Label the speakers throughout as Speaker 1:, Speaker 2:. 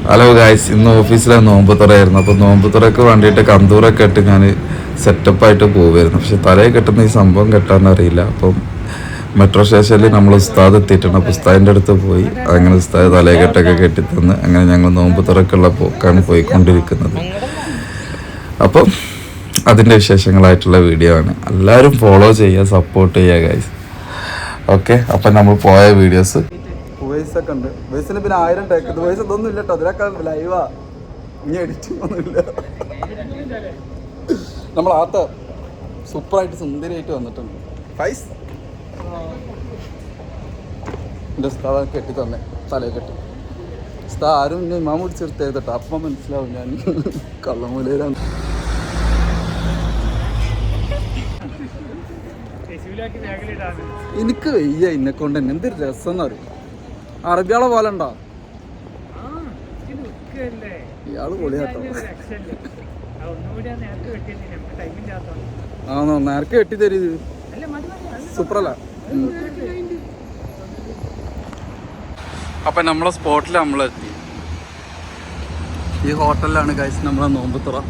Speaker 1: Hello guys, ഇന്ന് ഓഫീസിലെ നോമ്പ് തുറയായിരുന്നു. അപ്പോൾ നോമ്പ് തുറക്ക് വേണ്ടിയിട്ട് കന്തൂറൊക്കെ ഇട്ട് ഞാൻ സെറ്റപ്പായിട്ട് പോവുമായിരുന്നു. പക്ഷെ തലയിൽ കെട്ടുന്ന ഈ സംഭവം കെട്ടാനറിയില്ല. അപ്പം മെട്രോ സ്റ്റേഷനിൽ നമ്മൾ ഉസ്താദ് എത്തിയിട്ടുണ്ട്. അപ്പോൾ ഉസ്താദിൻ്റെ അടുത്ത് പോയി അങ്ങനെ ഉസ്താദ് തലയിൽ കെട്ടൊക്കെ കെട്ടിത്തന്ന് അങ്ങനെ ഞങ്ങൾ നോമ്പ് തുറക്കുള്ള പോക്കാണ് പോയിക്കൊണ്ടിരിക്കുന്നത്. അപ്പം അതിൻ്റെ വിശേഷങ്ങളായിട്ടുള്ള വീഡിയോ ആണ്. എല്ലാവരും ഫോളോ ചെയ്യുക, സപ്പോർട്ട് ചെയ്യുക ഗായ്സ്. ഓക്കെ, അപ്പം നമ്മൾ പോയ വീഡിയോസ് വോയിസൊക്കെ ഉണ്ട്. വോയിസിന് പിന്നെ 1000 ടേക്ക്. ഇത് വോയിസ് ഇതൊന്നും ഇല്ല കേട്ടോ, അതിനൊക്കെ ലൈവാ, ഇനി എഡിറ്റിംഗ് ഒന്നുമില്ല. നമ്മളാത്ത സൂപ്പറായിട്ട് സുന്ദരിയായിട്ട് വന്നിട്ടുണ്ട്. ഫൈസ് എൻ്റെ ഉസ്താദ് കെട്ടി തന്നെ തലയിൽ കെട്ടി. ഉസ്താദ് ആരും ഇന്നെ ഇമാം പിടിച്ചെടുത്ത് കേട്ടോ, അപ്പം മനസ്സിലാവും ഞാൻ കള്ളമൂലയിലാണ്. എനിക്ക് വയ്യ ഇന്നെ കൊണ്ട് തന്നെ എന്തൊരു രസം എന്നറിയും. അറബിയാളെ പോലെ ഉണ്ടോ ഇയാള് പൊളിയാട്ടോ. ആണോ, നേരത്തെ വെട്ടി തരും. സൂപ്പറല്ല. അപ്പൊ നമ്മളെ സ്പോട്ടിൽ നമ്മളെത്തി. ഈ ഹോട്ടലിലാണ് ഗൈസ് നമ്മളെ നോമ്പുതുറ.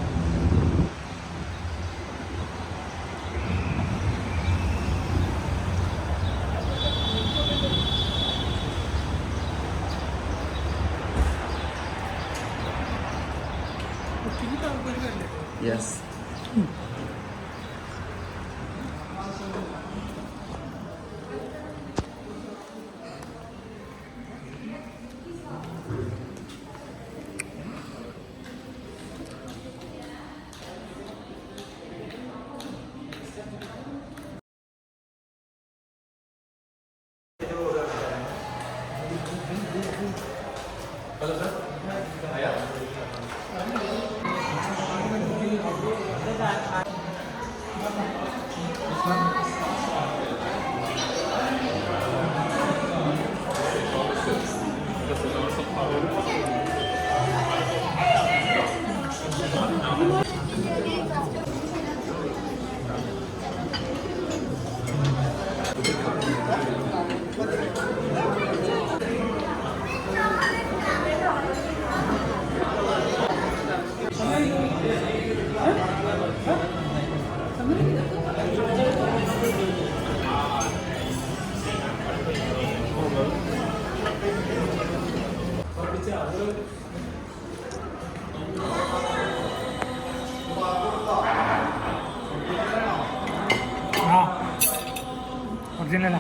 Speaker 1: യെസ്,
Speaker 2: ഒറിജിനലാ.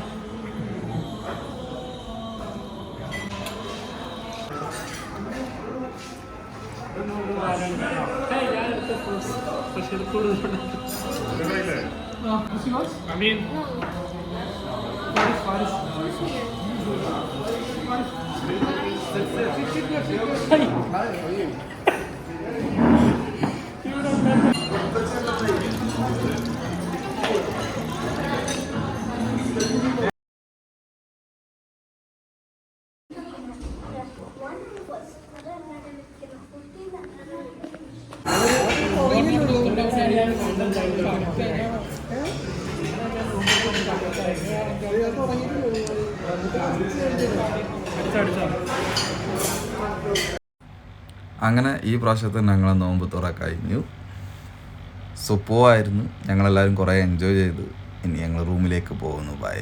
Speaker 1: അങ്ങനെ ഈ പ്രാവശ്യത്തെ ഞങ്ങളെ നോമ്പ് തുറ കഴിഞ്ഞു. സൂപ്പറായിരുന്നു. ഞങ്ങളെല്ലാവരും കുറേ എൻജോയ് ചെയ്തു. ഇനി ഞങ്ങൾ റൂമിലേക്ക് പോകുന്നു. ബൈ.